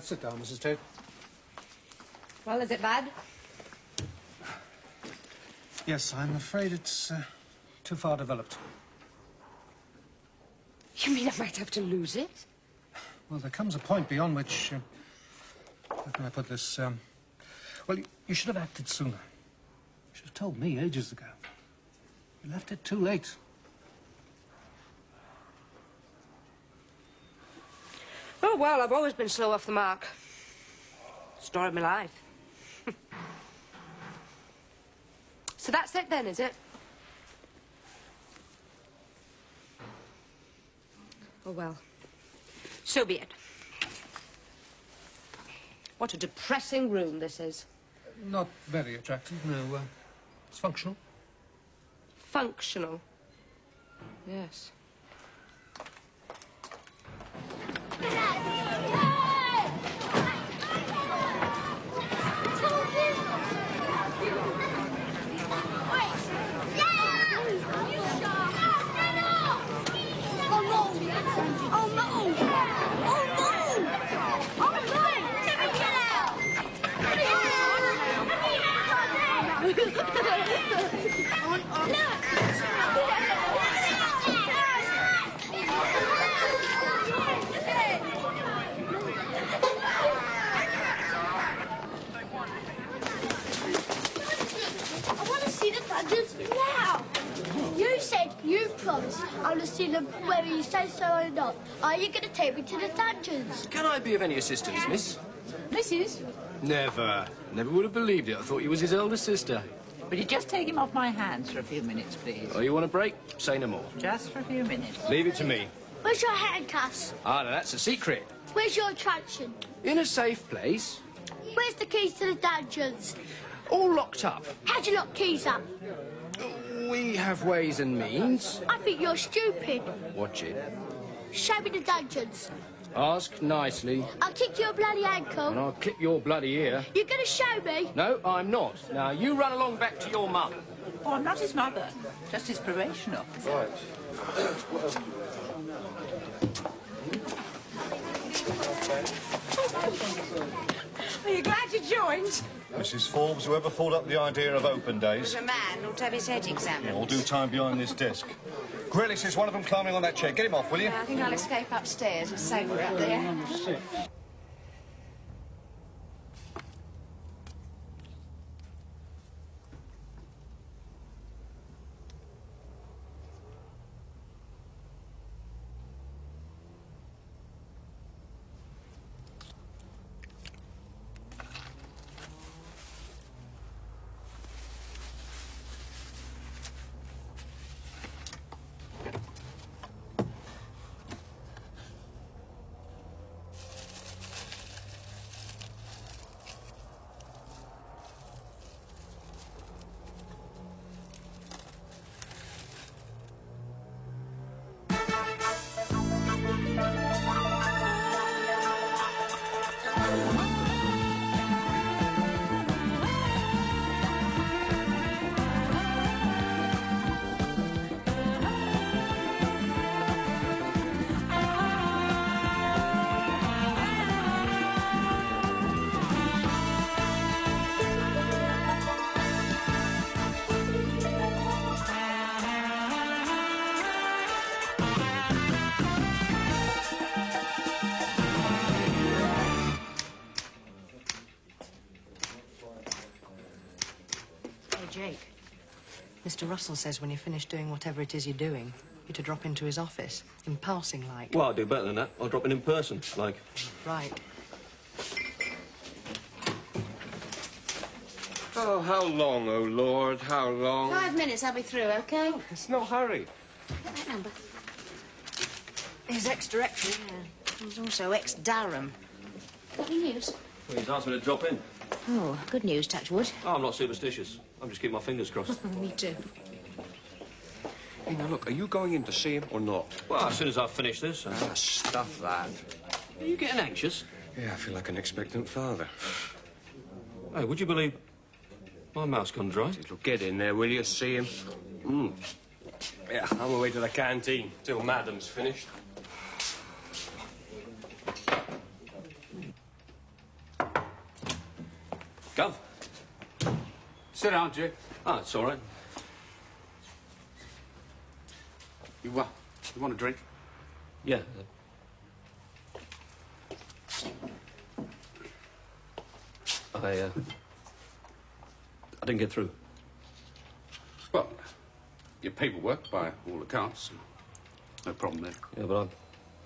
Sit down, Mrs. Tate. Well, is it bad? Yes, I'm afraid it's too far developed. You mean I might have to lose it? Well, there comes a point beyond which... how can I put this? Well, you should have acted sooner. You should have told me ages ago. You left it too late. Oh, well, I've always been slow off the mark. Story of my life. So that's it then, is it? Oh, well. So be it. What a depressing room this is. Not very attractive, no. It's functional. Functional. Yes. You promised I will see them whether you say so or not. Are you going to take me to the dungeons? Can I be of any assistance, miss? Mrs. Never. Never would have believed it. I thought you was his elder sister. Will you just take him off my hands for a few minutes, please? Oh, you want a break? Say no more. Just for a few minutes. Leave it to me. Where's your handcuffs? Ah, no, that's a secret. Where's your attraction? In a safe place. Where's the keys to the dungeons? All locked up. How do you lock keys up? We have ways and means. I think you're stupid. Watch it. Show me the dungeons. Ask nicely. I'll kick your bloody And ankle. I'll clip your bloody ear. You're going to show me? No, I'm not. Now, you run along back to your mum. Oh, I'm not his mother, just his probation officer. Right. Are you glad you joined? Mrs. Forbes, whoever thought up the idea of open days? A man ought to have his head examined. All do time behind this desk. Grillis is one of them climbing on that chair. Get him off, will you? I think I'll escape upstairs. It's safer up there. Jake, Mr. Russell says when you're finished doing whatever it is you're doing, you're to drop into his office, in passing like. Well, I'll do better than that. I'll drop in person, like. Right. Oh, how long, oh, Lord, how long? 5 minutes, I'll be through, OK? Oh, it's no hurry. Get that number. He's ex-directory, yeah. He's also ex-Durham. Got any news? Well, he's asked me to drop in. Oh, good news, Touchwood. Oh, I'm not superstitious. I'm just keeping my fingers crossed. Me too. Hey, now, look, are you going in to see him or not? Well, as soon as I've finished this. Ah, stuff that. Are you getting anxious? Yeah, I feel like an expectant father. Hey, would you believe... My mouth's gone dry. It'll get in there, will you? See him? Yeah, I'm away to the canteen till Madam's finished. Gov. Sit down, Jake. Ah, it's all right. You want a drink? Yeah. I didn't get through. Well, your paperwork, by all accounts. No problem there. Yeah, but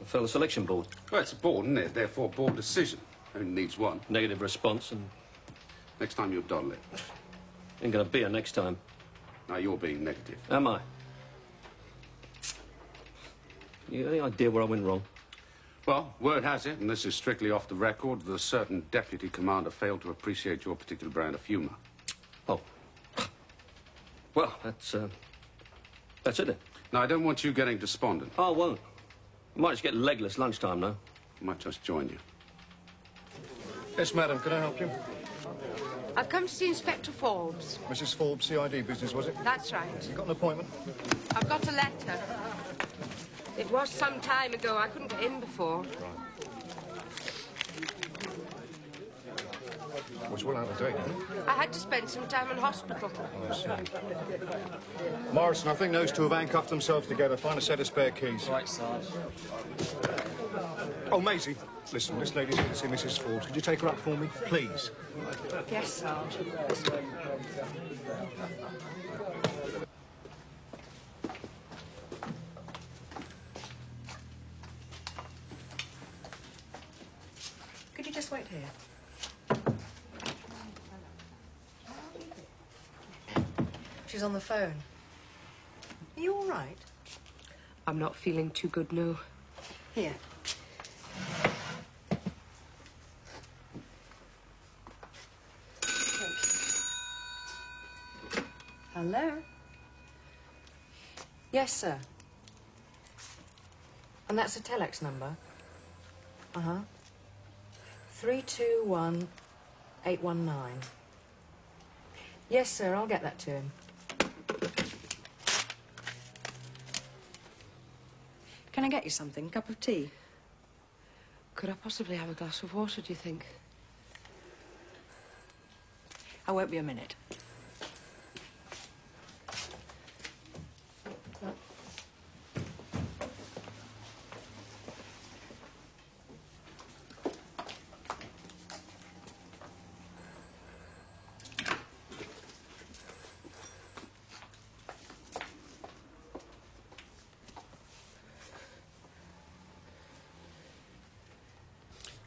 I failed the selection board. Well, it's a board, isn't it? Therefore, board decision. Only needs one. Negative response, and Next time you'll dawdle it. ain't gonna be a next time. Now you're being negative. Am I? You got any idea where I went wrong? Well, word has it, and this is strictly off the record, that a certain deputy commander failed to appreciate your particular brand of humour. Oh. Well, that's it then. Now, I don't want you getting despondent. Oh, I won't. I might just get legless lunchtime, though. I might just join you. Yes, madam, can I help you? I've come to see Inspector Forbes. Mrs. Forbes, CID business, was it? That's right. You got an appointment? I've got a letter. It was some time ago. I couldn't get in before. Was well out of date, eh? I had to spend some time in hospital. I see. Morrison, I think those two have handcuffed themselves together. Find a set of spare keys. Right, Sarge. Oh, Maisie, listen, this lady's here to see Mrs. Forbes. Could you take her up for me, please? Yes, Sarge. Could you just wait here? She's on the phone. Are you all right? I'm not feeling too good, no. Here. Hello? Yes, sir. And that's a telex number? Uh-huh. 321819. Yes, sir, I'll get that to him. Can I get you something? A cup of tea? Could I possibly have a glass of water, do you think? I won't be a minute.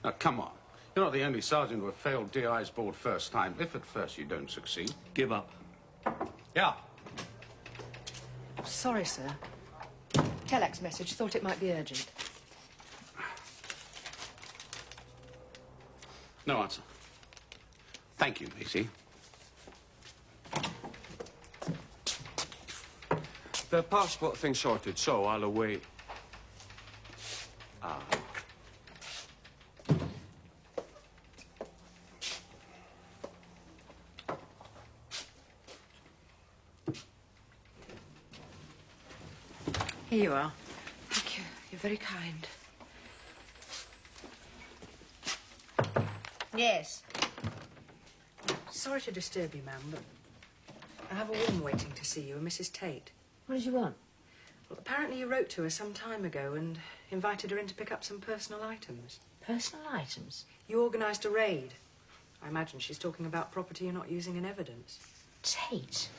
Now, come on. You're not the only sergeant who have failed DI's board first time, if at first you don't succeed. Give up. Yeah. Sorry, sir. Telex message. Thought it might be urgent. No answer. Thank you, Maisie. The passport thing sorted, so I'll await. Here you are. Thank you. You're very kind. Yes. Sorry to disturb you, ma'am, but I have a woman waiting to see you, a Mrs. Tate. What did you want? Well, apparently you wrote to her some time ago and invited her in to pick up some personal items. Personal items? You organised a raid. I imagine she's talking about property you're not using in evidence. Tate?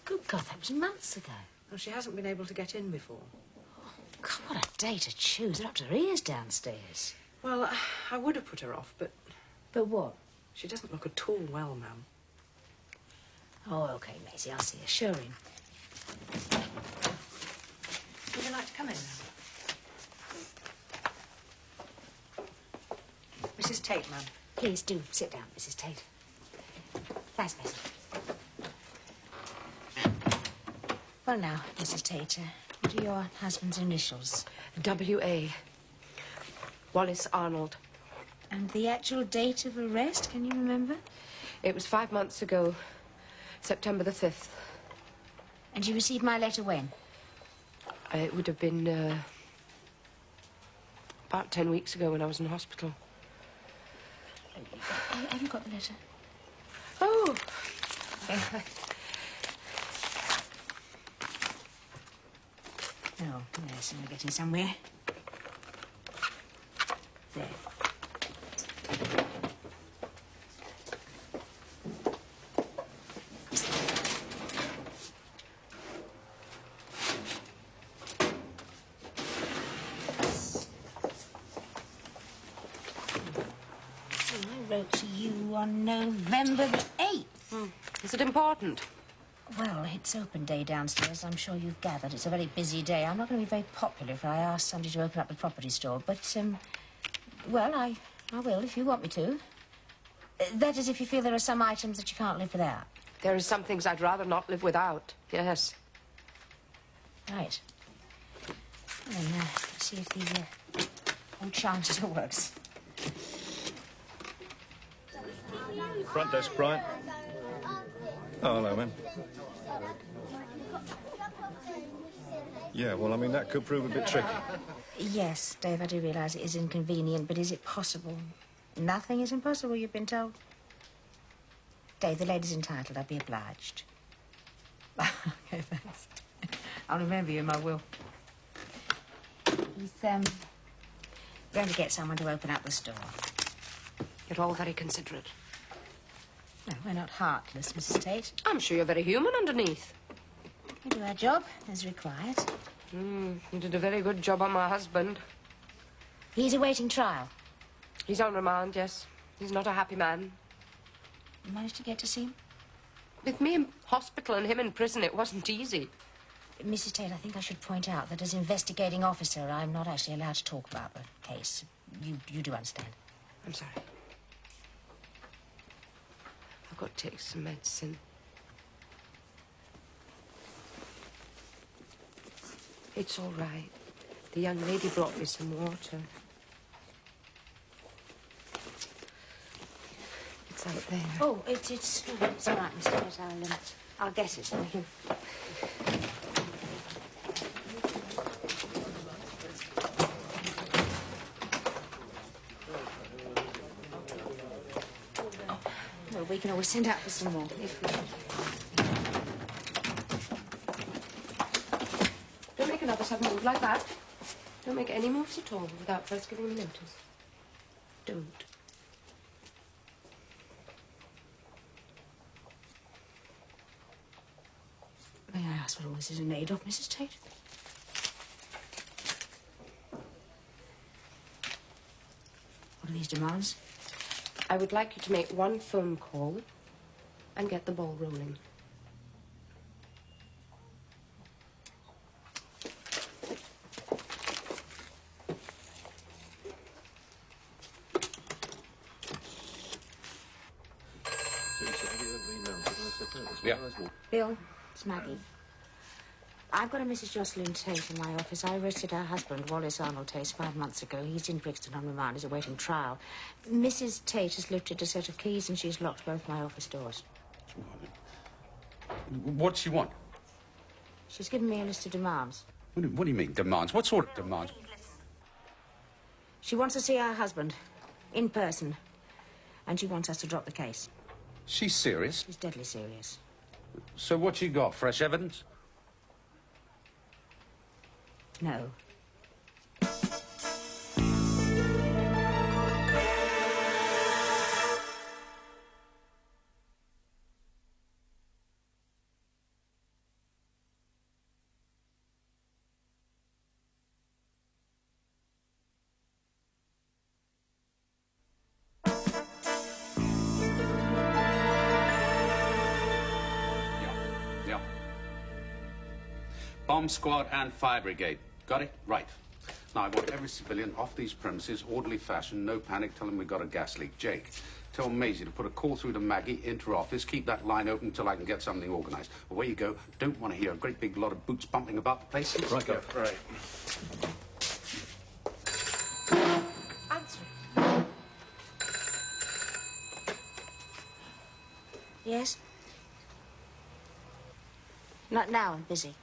Good God, that was months ago. Well, she hasn't been able to get in before. God, what a day to choose. They're up to her ears downstairs. Well, I would have put her off, but But what? she doesn't look at all well, ma'am. Oh, OK, Maisie, I'll see her. Show her in. Would you like to come in, ma'am? Mrs. Tate, ma'am. Please do sit down, Mrs. Tate. Thanks, Maisie. Well, now, Mrs. Tate, what are your husband's initials? W.A. Wallace Arnold. And the actual date of arrest, can you remember? It was 5 months ago, September the 5th. And you received my letter when? It would have been about 10 weeks ago when I was in hospital. Have you got the letter? Oh! Oh, yes, we're getting somewhere. There. I wrote to you on November the 8th. Is it important? Well, it's open day downstairs. I'm sure you've gathered. It's a very busy day. I'm not going to be very popular if I ask somebody to open up the property store. But, well, I will if you want me to. That is, if you feel there are some items that you can't live without. There are some things I'd rather not live without, yes. Right. Then, let's see if the old charm still works. Front desk, Brian. Oh, hello, man. Yeah, well, I mean, that could prove a bit tricky. Yes, Dave, I do realise it is inconvenient, but is it possible? Nothing is impossible, you've been told. Dave, the lady's entitled. I'll be obliged. Okay, thanks. I'll remember you in my will. He's, going to get someone to open up the store. You're all very considerate. No, we're not heartless, Mrs. Tate. I'm sure you're very human underneath. We do our job as required. You did a very good job on my husband. He's awaiting trial. He's on remand, yes. He's not a happy man. You managed to get to see him? With me in hospital and him in prison, it wasn't easy. Mrs. Tate, I think I should point out that as investigating officer, I'm not actually allowed to talk about the case. You do understand. I'm sorry. I've got to take some medicine. It's all right. The young lady brought me some water. It's out there. Oh, it's all right, Mr. Tate. I'll get it. Thank you. Well, we can always send out for some more if we... Don't make another sudden move like that. Don't make any moves at all without first giving me notice. Don't. May I ask what all this is made of, Mrs. Tate? What are these demands? I would like you to make one phone call and get the ball rolling. Yeah. Bill, it's Maggie. I've got a Mrs. Jocelyn Tate in my office. I arrested her husband, Wallace Arnold Tate, 5 months ago. He's in Brixton on remand. He's awaiting trial. Mrs. Tate has lifted a set of keys and she's locked both my office doors. What does she want? She's given me a list of demands. What do you mean, demands? What sort of demands? She wants to see her husband, in person. And she wants us to drop the case. She's serious? She's deadly serious. So what she got? Fresh evidence? No. Yeah. Bomb squad and fire brigade. Got it? Right. Now, I want every civilian off these premises, orderly fashion, no panic, tell them we got a gas leak. Jake, tell Maisie to put a call through to Maggie into her office, keep that line open until I can get something organised. Away you go. Don't want to hear a great big lot of boots bumping about the place. Right, go. Right. Answer. Yes? Not now, I'm busy.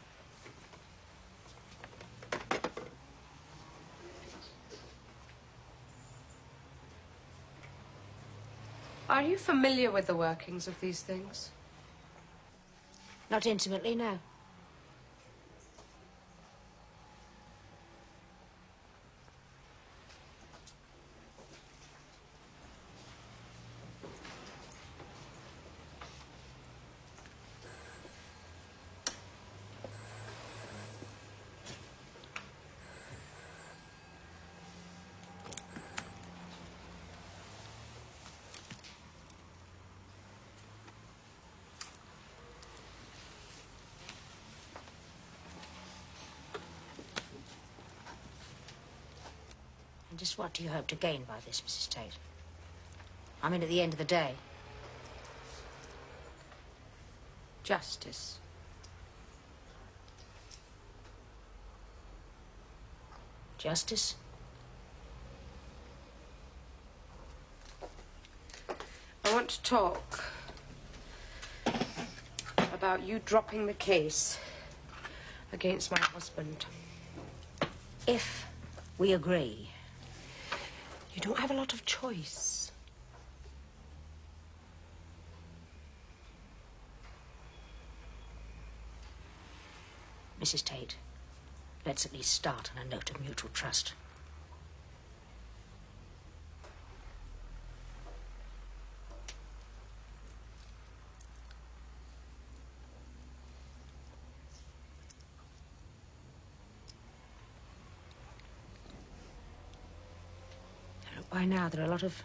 Are you familiar with the workings of these things? Not intimately, no. And just what do you hope to gain by this, Mrs. Tate? I mean, at the end of the day. Justice. Justice? I want to talk about you dropping the case against my husband. If we agree. You don't have a lot of choice. Mrs. Tate, let's at least start on a note of mutual trust. Look, by now there are a lot of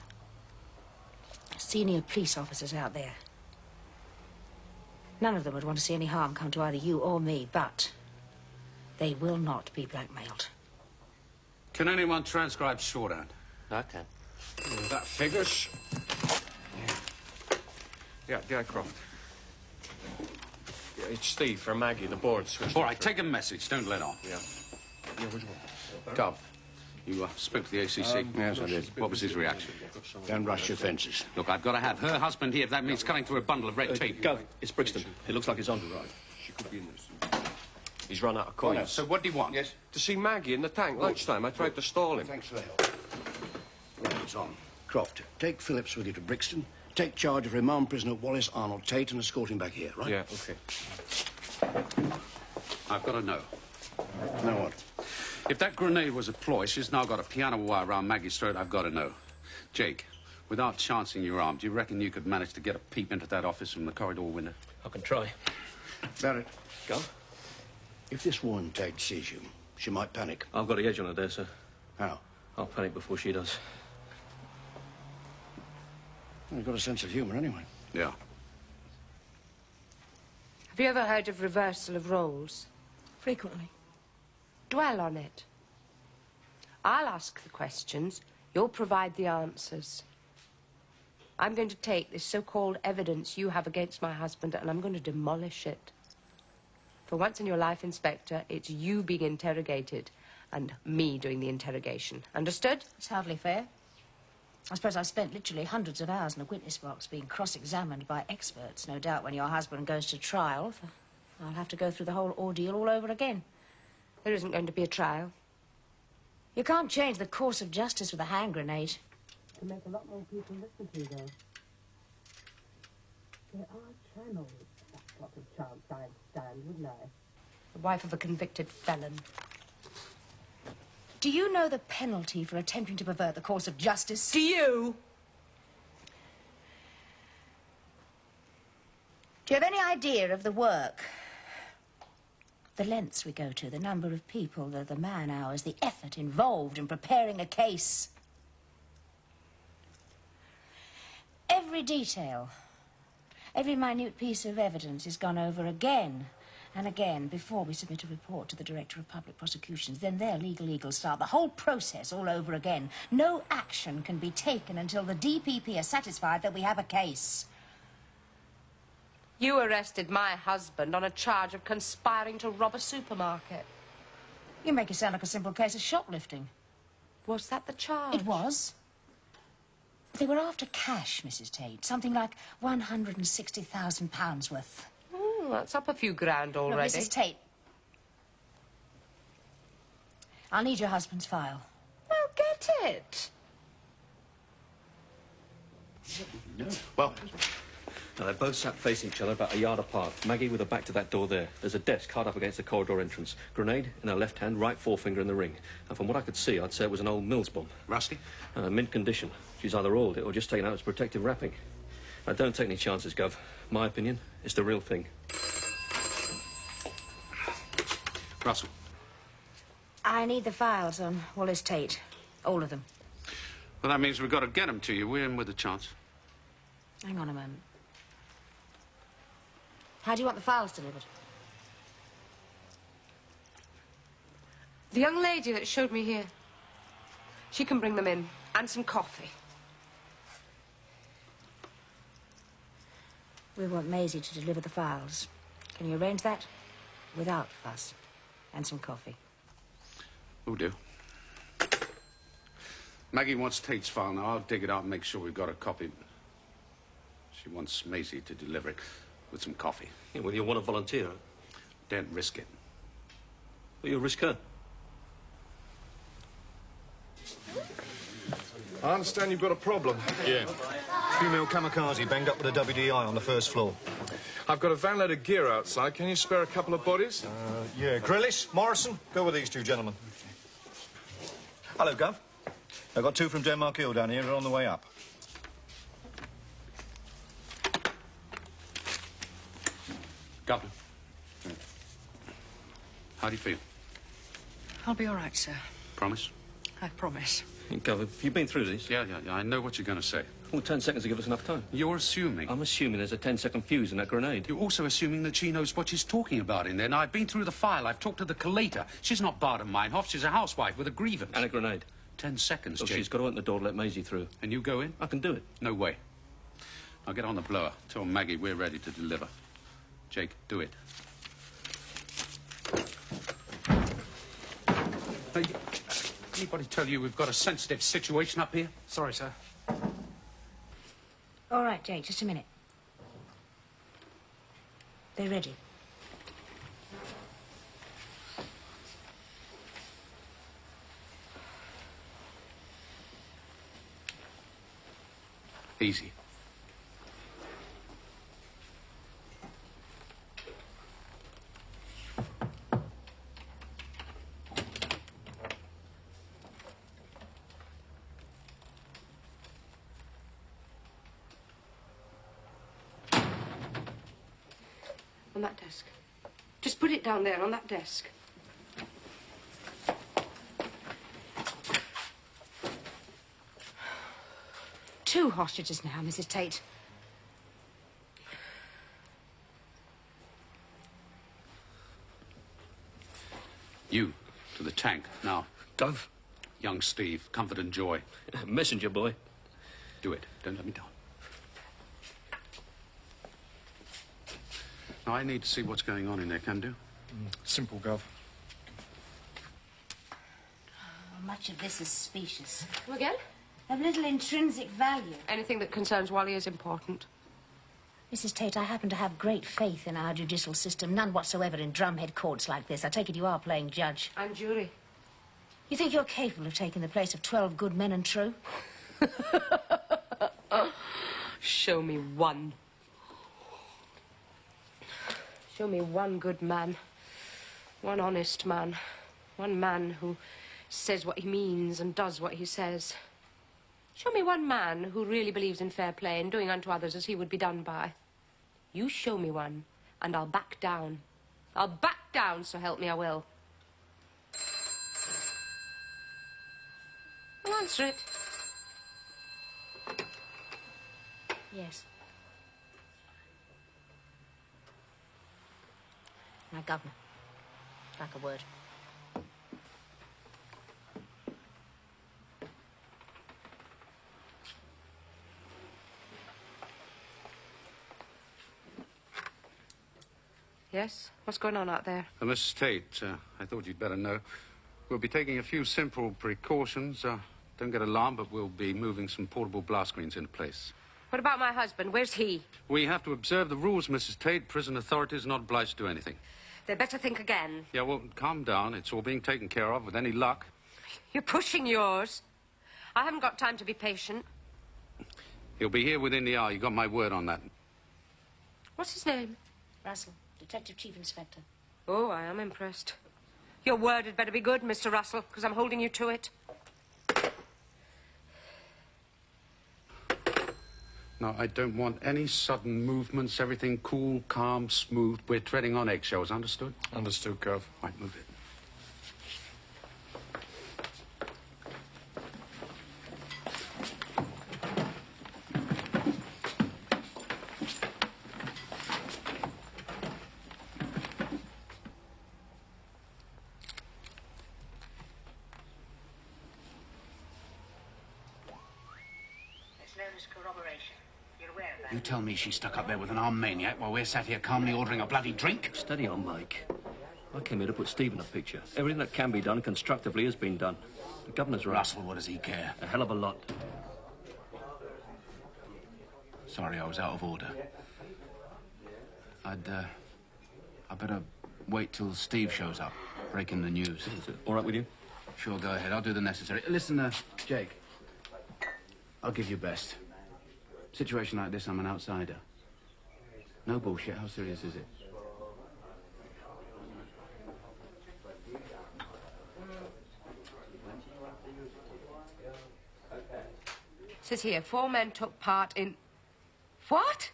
senior police officers out there. None of them would want to see any harm come to either you or me, but they will not be blackmailed. Can anyone transcribe shorthand? I can. That figures. Yeah, Croft. Yeah, it's Steve from Maggie, the board switch. All right, take a message. Don't let on. Yeah. Which one? Gov, you spoke to the ACC? Yes, I did. What was his reaction? Don't rush your fences. Look, I've got to have her husband here if that means cutting through a bundle of red tape. Gov, it's Brixton. It looks like it's on. Right. She could be in this. He's run out of coins. So what do you want? Yes. To see Maggie in the tank lunchtime. I tried to stall him. Thanks for the help. Right, it's on. Croft, take Phillips with you to Brixton. Take charge of remand prisoner Wallace Arnold Tate and escort him back here, right? Yeah, OK. I've got to know. Now what? If that grenade was a ploy, she's now got a piano wire around Maggie's throat. I've got to know. Jake, without chancing your arm, do you reckon you could manage to get a peep into that office from the corridor window? I can try. Barrett, Go. if this woman Tate sees you, she might panic. I've got the edge on her there, sir. How? I'll panic before she does. Well, you've got a sense of humour anyway. Yeah. Have you ever heard of reversal of roles? Frequently. Dwell on it. I'll ask the questions, you'll provide the answers. I'm going to take this so-called evidence you have against my husband and I'm going to demolish it. For once in your life, Inspector, it's you being interrogated and me doing the interrogation. Understood? It's hardly fair. I suppose I spent literally hundreds of hours in a witness box being cross-examined by experts. No doubt when your husband goes to trial, I'll have to go through the whole ordeal all over again. There isn't going to be a trial. You can't change the course of justice with a hand grenade. To make a lot more people listen to you, though. There are channels. That sort of chance I understand, wouldn't I? The wife of a convicted felon. Do you know the penalty for attempting to pervert the course of justice? Do you? Do you have any idea of the work? The lengths we go to, the number of people, the man-hours, the effort involved in preparing a case. Every detail, every minute piece of evidence is gone over again and again before we submit a report to the Director of Public Prosecutions. Then their legal eagles start the whole process all over again. No action can be taken until the DPP are satisfied that we have a case. You arrested my husband on a charge of conspiring to rob a supermarket. You make it sound like a simple case of shoplifting. Was that the charge? It was. They were after cash, Mrs. Tate. Something like £160,000 worth. Oh, that's up a few grand already. Look, Mrs. Tate. I'll need your husband's file. Well, get it. No. Well, now they both sat facing each other about a yard apart. Maggie with her back to that door there. There's a desk hard up against the corridor entrance. Grenade in her left hand, right forefinger in the ring. And from what I could see, I'd say it was an old Mills bomb. Rusty? Mint condition. She's either oiled it or just taken out its protective wrapping. Now, don't take any chances, Gov. My opinion, it's the real thing. Russell. I need the files on Wallace Tate. All of them. Well, that means we've got to get them to you. We're in with a chance. Hang on a moment. How do you want the files delivered? The young lady that showed me here, she can bring them in, and some coffee. We want Maisie to deliver the files. Can you arrange that? Without fuss. And some coffee. Will do. Maggie wants Tate's file. Now, I'll dig it out and make sure we've got a copy. She wants Maisie to deliver it with some coffee. Yeah, well, you'll want to volunteer. Don't risk it. Well, you'll risk her. I understand you've got a problem. Yeah. Female kamikaze banged up with a WDI on the first floor. I've got a van load of gear outside. Can you spare a couple of bodies? Yeah. Grillis, Morrison, go with these two gentlemen. Hello, Gov. I've got two from Denmark Hill down here. They're on the way up. Governor. How do you feel? I'll be all right, sir. Promise? I promise. Gov, have you been through this? Yeah. I know what you're going to say. Well, 10 seconds to give us enough time. You're assuming. I'm assuming there's a 10-second fuse in that grenade. You're also assuming that she knows what she's talking about in there. Now, I've been through the file. I've talked to the collator. She's not Baden-Meinhof. She's a housewife with a grievance. And a grenade. 10 seconds, So Jake. she's got to open the door to let Maisie through. And you go in? I can do it. No way. I'll get on the blower. Tell Maggie we're ready to deliver. Jake, do it. Hey, anybody tell you we've got a sensitive situation up here? Sorry, sir. All right, Jake, just a minute. They're ready. Easy. On that desk. Just put it down there on that desk. Two hostages now, Mrs. Tate. You, to the tank. Now, Gov. young Steve, comfort and joy. Messenger boy. Do it. Don't let me down. Now, I need to see what's going on in there, can do? Simple, Gov. Much of this is specious. Come again? Of little intrinsic value. Anything that concerns Wally is important. Mrs. Tate, I happen to have great faith in our judicial system. None whatsoever in drumhead courts like this. I take it you are playing judge. And jury. You think you're capable of taking the place of 12 good men and true? Show me one. Show me one good man. One honest man. One man who says what he means and does what he says. Show me one man who really believes in fair play and doing unto others as he would be done by. You show me one, and I'll back down. I'll back down, so help me I will. Well, answer it. Yes. Now, Governor, like a word. Yes? What's going on out there? Mrs. Tate, I thought you'd better know. We'll be taking a few simple precautions. Don't get alarmed, but we'll be moving some portable blast screens into place. What about my husband? Where's he? We have to observe the rules, Mrs. Tate. Prison authorities are not obliged to do anything. They better think again. Yeah, well, calm down. It's all being taken care of with any luck. You're pushing yours. I haven't got time to be patient. He'll be here within the hour. You got my word on that. What's his name? Russell, Detective Chief Inspector. Oh, I am impressed. Your word had better be good, Mr. Russell, because I'm holding you to it. No, I don't want any sudden movements. Everything cool, calm, smooth. We're treading on eggshells, understood? Understood, Gov. Right, move it. It's known as corroboration. You're aware of that? You tell me she's stuck up there with an armed maniac while we're sat here calmly ordering a bloody drink? Steady on, Mike. I came here to put Steve in the picture. Everything that can be done constructively has been done. The governor's right. Russell, what does he care? A hell of a lot. Sorry, I was out of order. I better wait till Steve shows up, breaking the news. Is it all right with you? Sure, go ahead. I'll do the necessary. Listen, Jake, I'll give you best. Situation like this, I'm an outsider. No bullshit. How serious is it? Says here, 4 men took part in... What?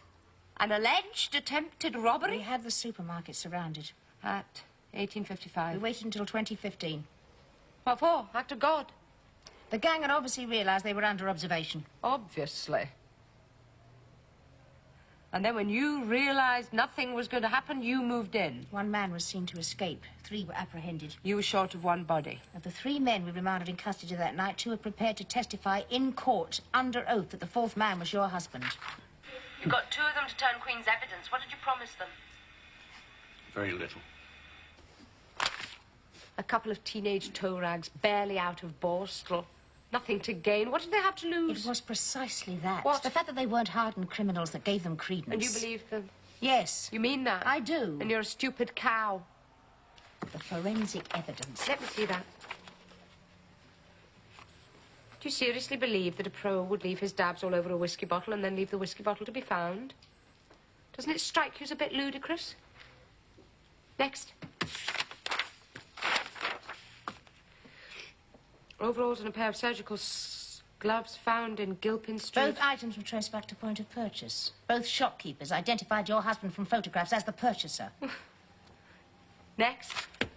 An alleged attempted robbery? We had the supermarket surrounded. At 1855. We waited until 2015. What for? Act of God? The gang had obviously realised they were under observation. Obviously. And then when you realised nothing was going to happen, you moved in. 1 man was seen to escape. 3 were apprehended. You were short of 1 body. Of the 3 men we remanded in custody that night, 2 were prepared to testify in court under oath that the 4th man was your husband. You got 2 of them to turn Queen's evidence. What did you promise them? Very little. A couple of teenage toe rags, barely out of Borstal. Nothing to gain. What did they have to lose? It was precisely that. What? The fact that they weren't hardened criminals that gave them credence. And you believed them? Yes. You mean that? I do. And you're a stupid cow. The forensic evidence. Let me see that. Do you seriously believe that a pro would leave his dabs all over a whiskey bottle and then leave the whiskey bottle to be found? Doesn't it strike you as a bit ludicrous? Next. Overalls and a pair of surgical gloves found in Gilpin Street. Both items were traced back to point of purchase. Both shopkeepers identified your husband from photographs as the purchaser. Next.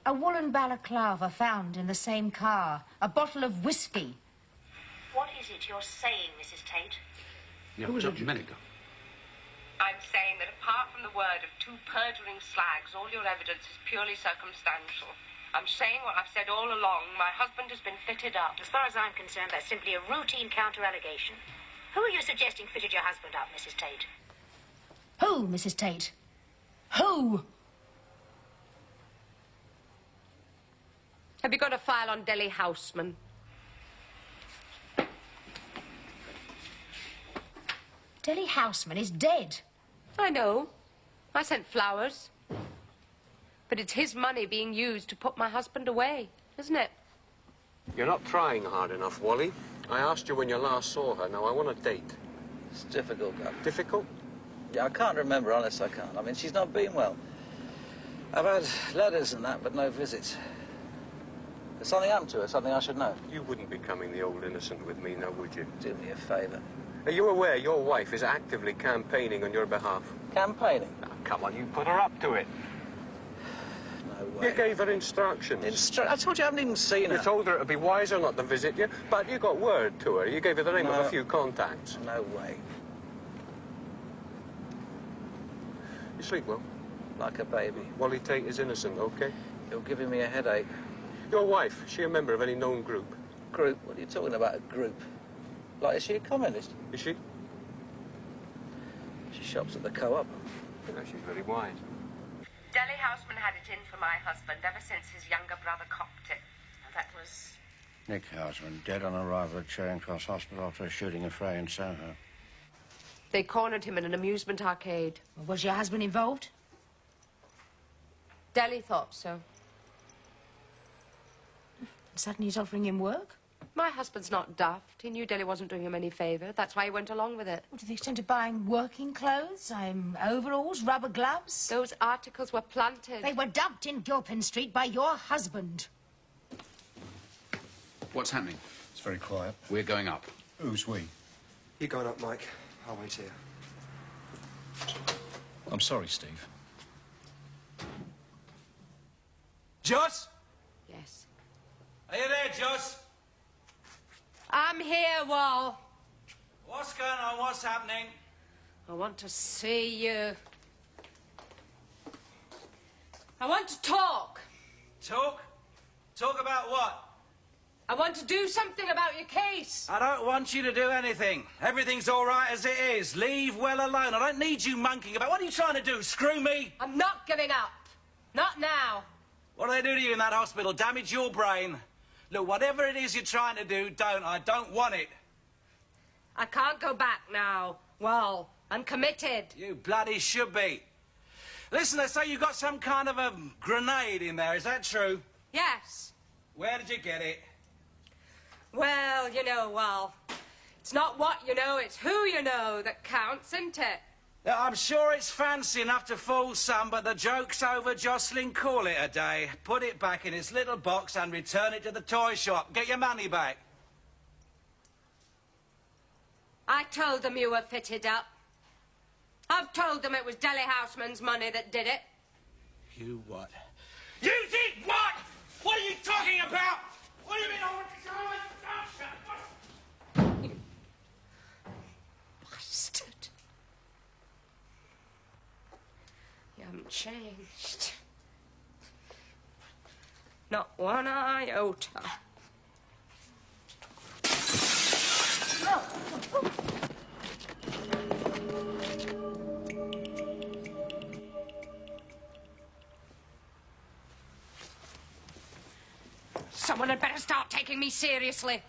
A woolen balaclava found in the same car. A bottle of whiskey. What is it you're saying, Mrs. Tate? Yeah, just a minute ago. I'm saying that apart from the word of 2 perjuring slags, all your evidence is purely circumstantial. I'm saying what I've said all along. My husband has been fitted up. As far as I'm concerned, that's simply a routine counter-allegation. Who are you suggesting fitted your husband up, Mrs. Tate? Who, Mrs. Tate? Who? Have you got a file on Delhi Houseman? Delhi Houseman is dead. I know. I sent flowers. But it's his money being used to put my husband away, isn't it? You're not trying hard enough, Wally. I asked you when you last saw her. Now, I want a date. It's difficult, Gov. Difficult? Yeah, I can't remember, honest, I can't. I mean, she's not been well. I've had letters and that, but no visits. Has something happened to her, something I should know? You wouldn't be coming the old innocent with me now, would you? Do me a favour. Are you aware your wife is actively campaigning on your behalf? Campaigning? Now, come on, you put her up to it. No way. You gave her instructions. I told you I haven't even seen her. You told her it'd be wiser not to visit you, but you got word to her. You gave her the name of a few contacts. No way. You sleep well? Like a baby. Wally Tate is innocent, OK? You're giving me a headache. Your wife, is she a member of any known group? Group? What are you talking about, a group? Like, is she a communist? Is she? She shops at the co-op. I think she's very wise. Delhi Houseman had it in for my husband ever since his younger brother copped it. Now, that was Nick Houseman, dead on arrival at Charing Cross Hospital after a shooting affray in Soho. They cornered him in an amusement arcade. Was your husband involved? Deli thought so. Suddenly he's offering him work? My husband's not daft. He knew Deli wasn't doing him any favour. That's why he went along with it. Well, to the extent of buying working clothes, overalls, rubber gloves? Those articles were planted. They were dumped in Gilpin Street by your husband. What's happening? It's very quiet. We're going up. Who's we? You going up, Mike? I'll wait here. I'm sorry, Steve. Joss? Yes. Are you there, Joss? I'm here, Wal. What's going on? What's happening? I want to see you. I want to talk. Talk? Talk about what? I want to do something about your case. I don't want you to do anything. Everything's all right as it is. Leave well alone. I don't need you monkeying about. What are you trying to do? Screw me? I'm not giving up. Not now. What do they do to you in that hospital? Damage your brain? Look, whatever it is you're trying to do, don't. I don't want it. I can't go back now. Well, I'm committed. You bloody should be. Listen, they say you got some kind of a grenade in there. Is that true? Yes. Where did you get it? Well, you know, Wal, it's not what you know, it's who you know that counts, isn't it? Yeah, I'm sure it's fancy enough to fool some, but the joke's over, Jocelyn. Call it a day. Put it back in its little box and return it to the toy shop. Get your money back. I told them you were fitted up. I've told them it was Deli Houseman's money that did it. You what? You did what? What are you talking about? What do you mean I want to go and... Bastard. You haven't changed. Not one iota. Someone had better start taking me seriously.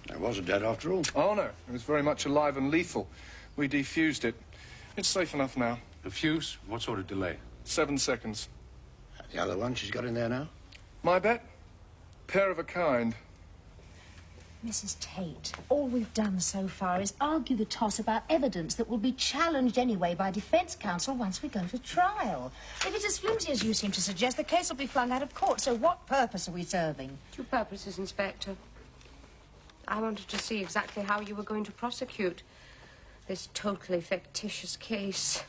It wasn't dead after all. Oh, no. It was very much alive and lethal. We defused it. It's safe enough now. The fuse? What sort of delay? 7 seconds. The other one she's got in there now? My bet? Pair of a kind. Mrs. Tate, all we've done so far is argue the toss about evidence that will be challenged anyway by defence counsel once we go to trial. If it's as flimsy as you seem to suggest, the case will be flung out of court. So what purpose are we serving? 2 purposes, Inspector. I wanted to see exactly how you were going to prosecute this totally fictitious case.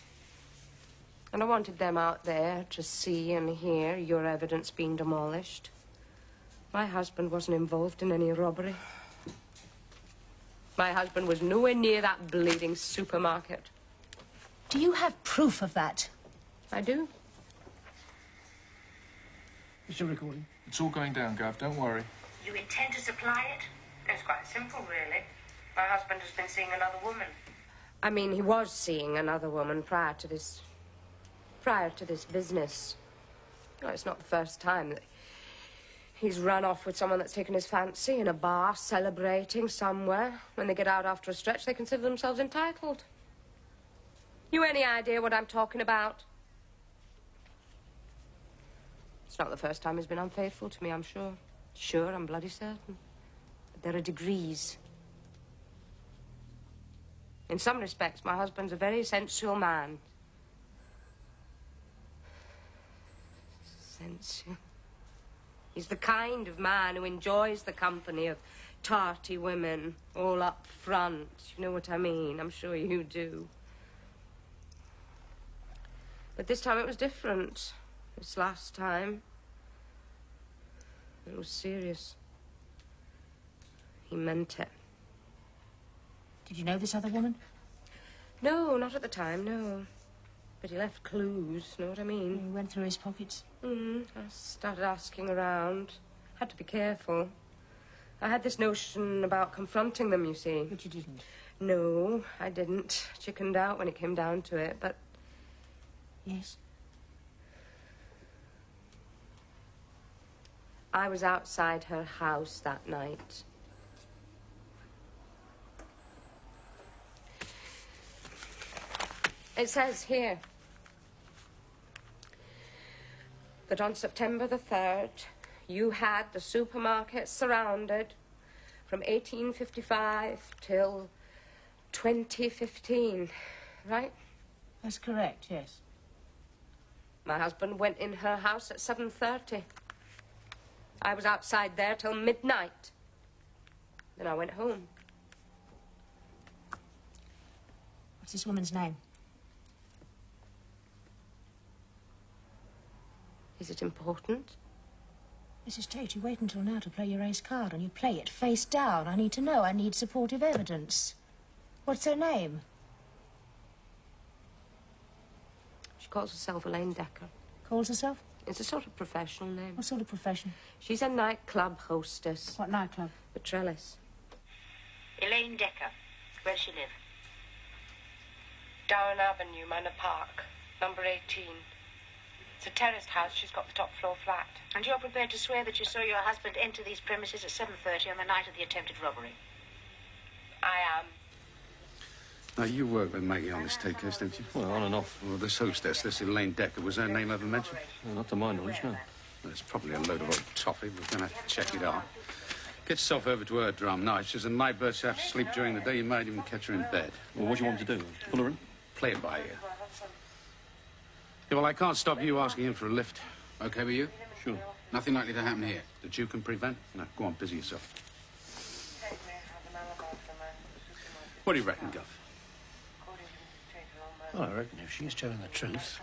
And I wanted them out there to see and hear your evidence being demolished. My husband wasn't involved in any robbery. My husband was nowhere near that bleeding supermarket. Do you have proof of that? I do. Is your recording? It's all going down, Gav. Don't worry. You intend to supply it? It's quite simple, really. My husband has been seeing another woman. I mean, he was seeing another woman prior to this business. Well, it's not the first time that he's run off with someone that's taken his fancy in a bar, celebrating somewhere. When they get out after a stretch, they consider themselves entitled. You any idea what I'm talking about? It's not the first time he's been unfaithful to me, I'm sure. Sure, I'm bloody certain. But there are degrees. In some respects, my husband's a very sensual man. Sensual. He's the kind of man who enjoys the company of tarty women, all up front. You know what I mean? I'm sure you do. But this time it was different. This last time, it was serious. He meant it. Did you know this other woman? No, not at the time, no. But he left clues, know what I mean? You went through his pockets? I started asking around. Had to be careful. I had this notion about confronting them, you see. But you didn't? No, I didn't. Chickened out when it came down to it, but... Yes? I was outside her house that night. It says here that on September the 3rd, you had the supermarket surrounded from 1855 till 2015, right? That's correct, yes. My husband went in her house at 7:30. I was outside there till midnight. Then I went home. What's this woman's name? Is it important? Mrs. Tate, you wait until now to play your ace card, and you play it face down. I need to know. I need supportive evidence. What's her name? She calls herself Elaine Decker. Calls herself? It's a sort of professional name. What sort of profession? She's a nightclub hostess. What nightclub? The Trellis. Elaine Decker. Where'd she live? Down Avenue, Manor Park, number 18. It's a terraced house. She's got the top floor flat. And you're prepared to swear that you saw your husband enter these premises at 7:30 on the night of the attempted robbery? I am. Now, you work with Maggie on this Tate case, don't you? Well, on and off. Well, this hostess, this Elaine Decker, was her name ever mentioned? Well, not to my knowledge, no. Well, it's probably a load of old toffee. We're going to have to check it out. Get yourself over to her drum. Now, she's a night bird. She has to sleep during the day. You might even catch her in bed. Well, what do you want me to do? Pull her in? Play it by ear. Yeah, well, I can't stop you asking him for a lift. Okay with you? Sure. Nothing likely to happen here that you can prevent? No, go on, busy yourself. What do you reckon, Guff? Well, I reckon if she's telling the truth,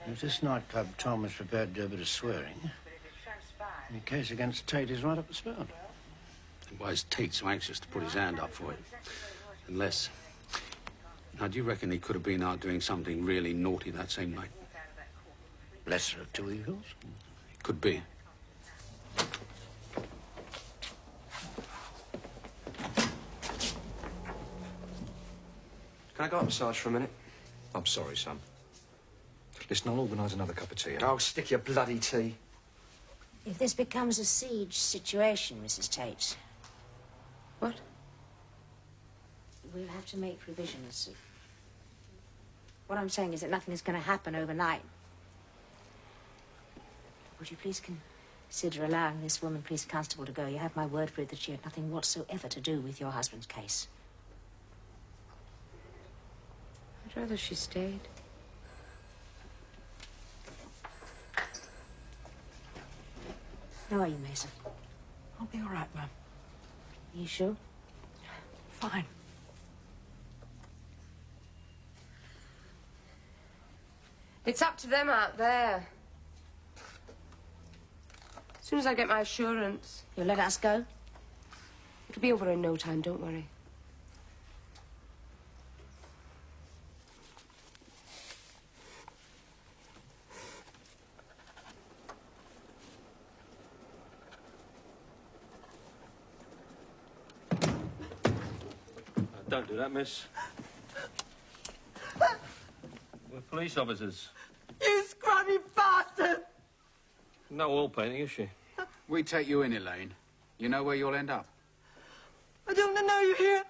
if this nightclub Tom is prepared to do a bit of swearing, the case against Tate is right up the spout. And why is Tate so anxious to put his hand up for it? Unless... Now, do you reckon he could have been out doing something really naughty that same night? Lesser of two evils? It could be. Can I go up, Sarge, for a minute? I'm sorry, son. Listen, I'll organise another cup of tea. Oh, stick your bloody tea. If this becomes a siege situation, Mrs. Tate... What? We'll have to make provisions. What I'm saying is that nothing is going to happen overnight. Would you please consider allowing this woman, police constable, to go? You have my word for it that she had nothing whatsoever to do with your husband's case. I'd rather she stayed. How are you, Mason? I'll be all right, Mum. You sure? Fine. It's up to them out there. As soon as I get my assurance. You'll let us go? It'll be over in no time, don't worry. Don't do that, miss. We're police officers. You scrubby bastard! No oil painting, is she? We take you in, Elaine. You know where you'll end up? I don't want to know you here.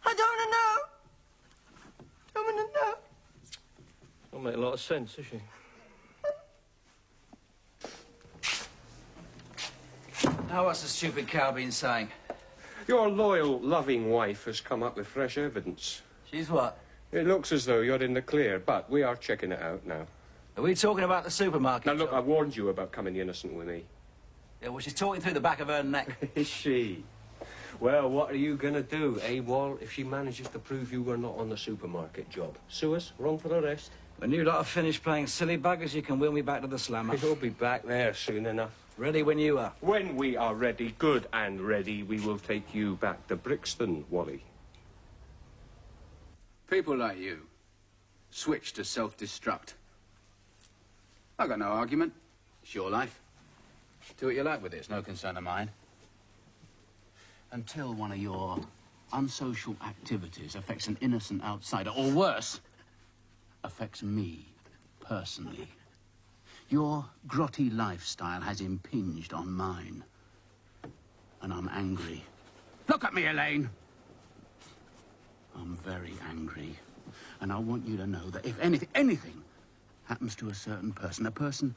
I don't want to know. Don't want to know. Don't make a lot of sense, is she? Now, what's the stupid cow been saying? Your loyal, loving wife has come up with fresh evidence. She's what? It looks as though you're in the clear, but we are checking it out now. Are we talking about the supermarket? Now, look, I warned you about coming innocent with me. Yeah, well, she's talking through the back of her neck. Is she? Well, what are you going to do, eh, Wall, if she manages to prove you were not on the supermarket job? Sue us? Wrong for the rest? When you lot have finished playing silly buggers, you can wheel me back to the slammer. We'll be back there soon enough. Ready when you are. When we are ready, good and ready, we will take you back to Brixton, Wally. People like you switch to self-destruct. I got no argument. It's your life. Do what you like with it. It's no concern of mine. Until one of your unsocial activities affects an innocent outsider, or worse, affects me personally. Your grotty lifestyle has impinged on mine. And I'm angry. Look at me, Elaine! I'm very angry. And I want you to know that if anything happens to a certain person, a person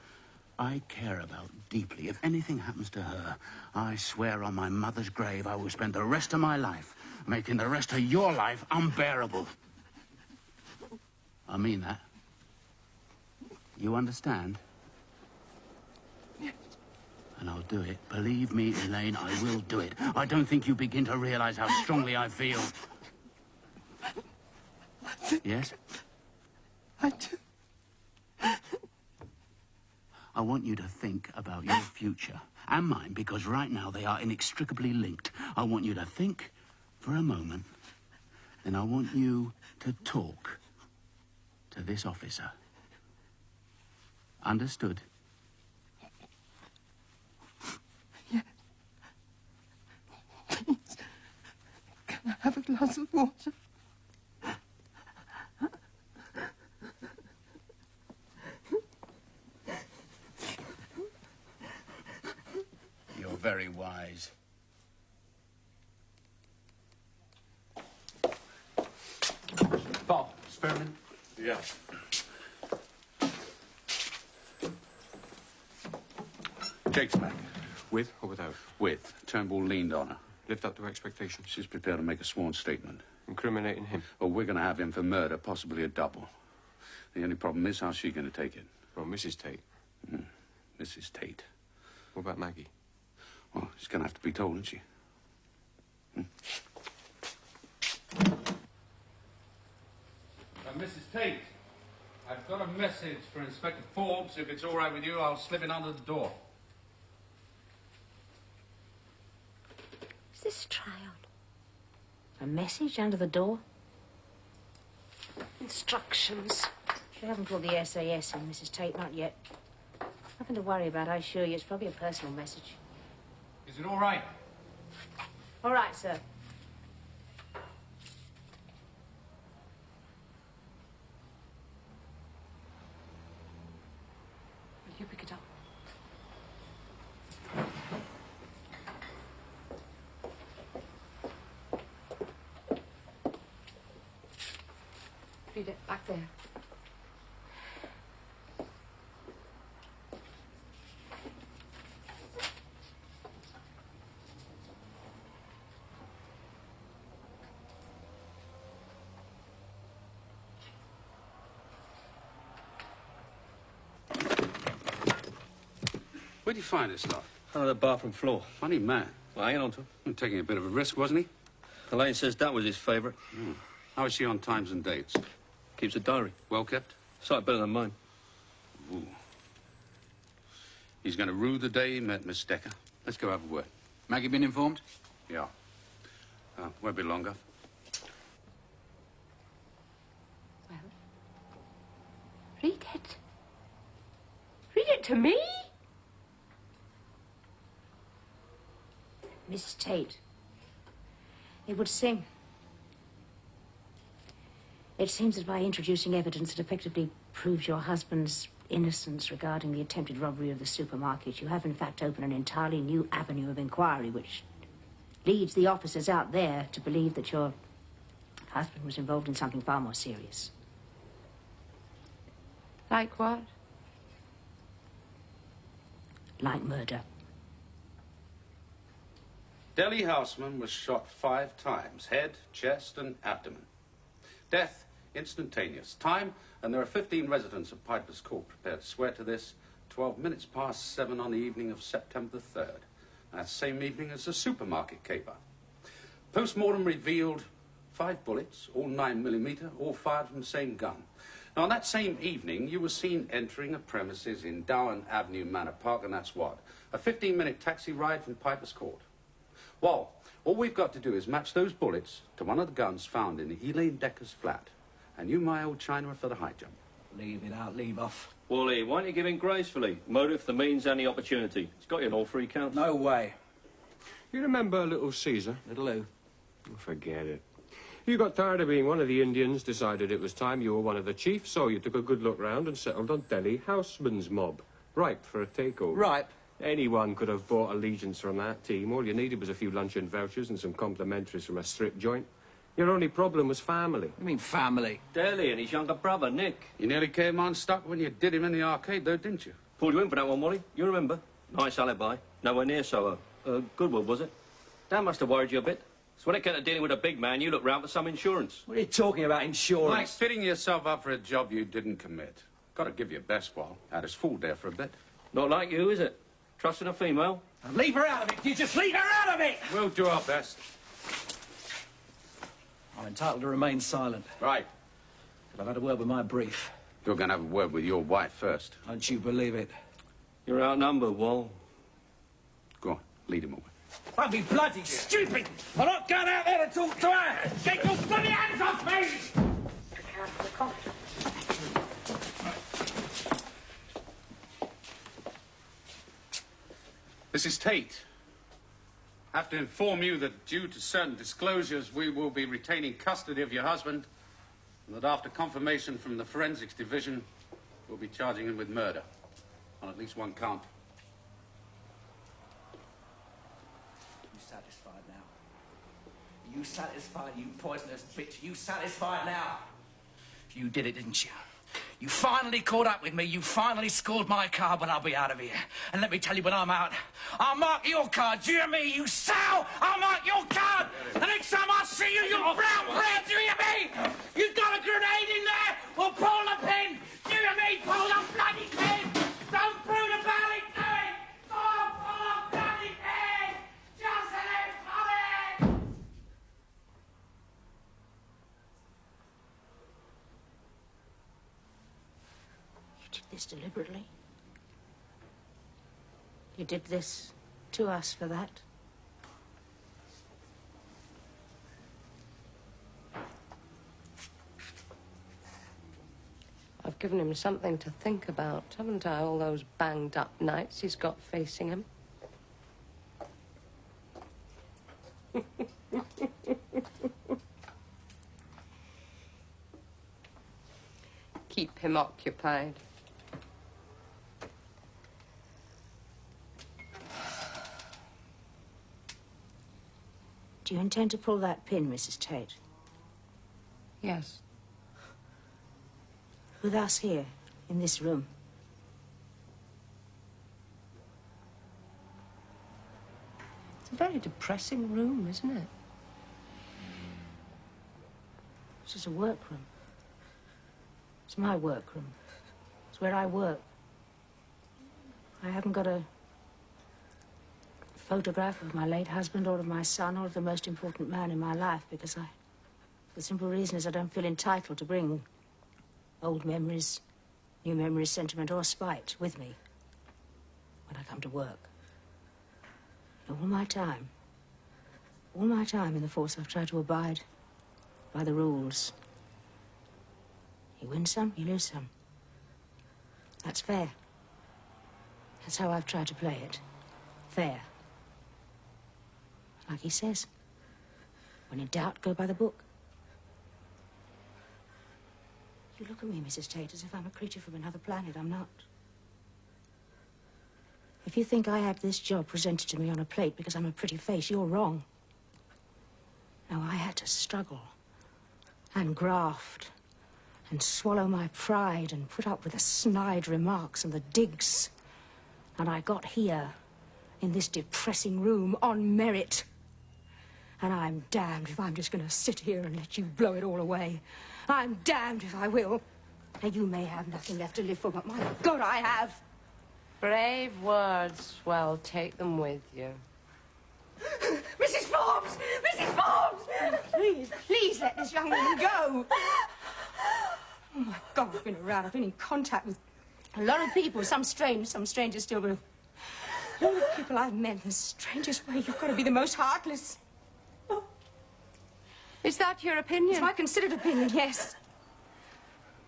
I care about deeply, if anything happens to her, I swear on my mother's grave I will spend the rest of my life making the rest of your life unbearable. I mean that. You understand? Yes. And I'll do it. Believe me, Elaine, I will do it. I don't think you begin to realize how strongly I feel. Yes? I do. I want you to think about your future and mine, because right now they are inextricably linked. I want you to think for a moment, and I want you to talk to this officer. Understood? Yes. Please, can I have a glass of water? You're very wise. Bob, Spearman? Yeah. Jake's back. With or without? With. Turnbull leaned on her. Lived up to expectations. She's prepared to make a sworn statement. Incriminating him? Oh, we're going to have him for murder, possibly a double. The only problem is, how's she going to take it? Well, Mrs. Tate. Mrs. Tate. What about Maggie? Well, she's going to have to be told, isn't she? Mrs. Tate, I've got a message for Inspector Forbes. If it's all right with you, I'll slip it under the door. Is this a try-on? A message under the door? Instructions. They haven't called the SAS in, Mrs. Tate, not yet. Nothing to worry about, I assure you. It's probably a personal message. Is it all right? All right, sir. Will you pick it up? Read it back there. Where'd you find this lot? Under the bathroom floor. Funny man. Well, hanging on to him. Taking a bit of a risk, wasn't he? Elaine says that was his favourite. How is she on times and dates? Keeps a diary. Well kept? Sight better than mine. Ooh. He's going to rue the day he met Miss Decker. Let's go have a word. Maggie been informed? Yeah. Won't be longer. Well, read it. Read it to me? Mrs. Tate. It would seem. It seems that by introducing evidence that effectively proves your husband's innocence regarding the attempted robbery of the supermarket, you have in fact opened an entirely new avenue of inquiry which leads the officers out there to believe that your husband was involved in something far more serious. Like what? Like murder. Delhi Houseman was shot 5 times. Head, chest, and abdomen. Death instantaneous. Time, and there are 15 residents of Piper's Court prepared to swear to this, 12 minutes past 7 on the evening of September the 3rd. That same evening as the supermarket caper. Post-mortem revealed 5 bullets, all 9mm, all fired from the same gun. Now, on that same evening, you were seen entering a premises in Dowan Avenue Manor Park, and that's what? A 15-minute taxi ride from Piper's Court. Well, all we've got to do is match those bullets to one of the guns found in Elaine Decker's flat. And you, my old China, are for the high jump. Leave it out, leave off. Wally, why don't you give in gracefully? Motive, the means, and the opportunity. It's got you on all three counts. No way. You remember Little Caesar? Little who? Forget it. You got tired of being one of the Indians, decided it was time you were one of the chiefs, so you took a good look round and settled on Delhi Houseman's mob. Ripe for a takeover. Ripe? Anyone could have bought allegiance from that team. All you needed was a few luncheon vouchers and some complimentaries from a strip joint. Your only problem was family. What do you mean, family? Delhi and his younger brother, Nick. You nearly came unstuck when you did him in the arcade, though, didn't you? Pulled you in for that one, Wally. You remember? Nice alibi. Nowhere near Soho. Goodwood, was it? That must have worried you a bit. So when it came to dealing with a big man, you looked round for some insurance. What are you talking about, insurance? Like fitting yourself up for a job you didn't commit. Got to give your best, Wal. Had us fooled there for a bit. Not like you, is it? Trusting a female? And leave her out of it. You just leave her out of it! We'll do our best. I'm entitled to remain silent. Right. But I've had a word with my brief. You're going to have a word with your wife first. Don't you believe it? You're outnumbered, Wal. Go on, lead him away. Don't be bloody stupid! I'm not going out there to talk to her! Get your bloody hands off me! Mrs. Tate, I have to inform you that due to certain disclosures, we will be retaining custody of your husband, and that after confirmation from the Forensics Division, we'll be charging him with murder on at least one count. You satisfied now? You satisfied, you poisonous bitch? You satisfied now? You did it, didn't you? You finally caught up with me. You finally scored my card, but I'll be out of here. And let me tell you, when I'm out, I'll mark your card. Do you hear me, you sow? I'll mark your card. The next time I see you, you brown bread. Do you hear me? You've got a grenade in there. Well, pull the pin. Do you hear me? Pull the bloody pin. Don't brood about it. Do it. Oh, pull the bloody pin. Josie, pull it. You did this deliberately. You did this to us for that. I've given him something to think about, haven't I? All those banged-up nights he's got facing him. Keep him occupied. Do you intend to pull that pin, Mrs. Tate? Yes. With us here, in this room. It's a very depressing room, isn't it? This is a workroom. It's my workroom. It's where I work. I haven't got a photograph of my late husband or of my son or of the most important man in my life because the simple reason is I don't feel entitled to bring old memories, new memories, sentiment or spite with me when I come to work. All my time in the force, I've tried to abide by the rules. You win some, you lose some. That's fair. That's how I've tried to play it. Fair. Like he says, when in doubt, go by the book. You look at me, Mrs. Tate, as if I'm a creature from another planet. I'm not. If you think I had this job presented to me on a plate because I'm a pretty face, you're wrong. No, I had to struggle and graft and swallow my pride and put up with the snide remarks and the digs. And I got here in this depressing room on merit. And I'm damned if I'm just going to sit here and let you blow it all away. I'm damned if I will. Now, you may have nothing left to live for, but my God, I have. Brave words. Well, take them with you. Mrs. Forbes! Mrs. Forbes! Please, please let this young woman go. Oh, my God, I've been around. I've been in contact with a lot of people, some strangers still, but all the people I've met, the strangest way, you've got to be the most heartless. Is that your opinion? It's my considered opinion, yes.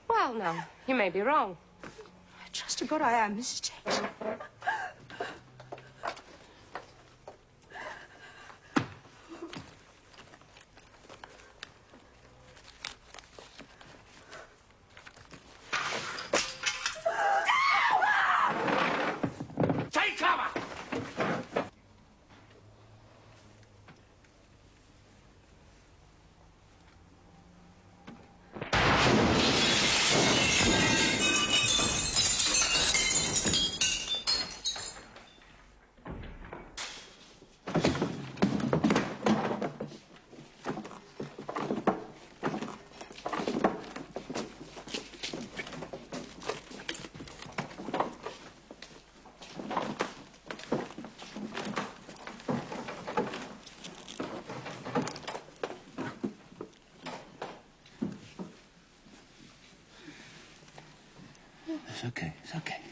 Well, now, you may be wrong. I trust to God I am, Mrs. Tate. Take cover! It's okay, it's okay.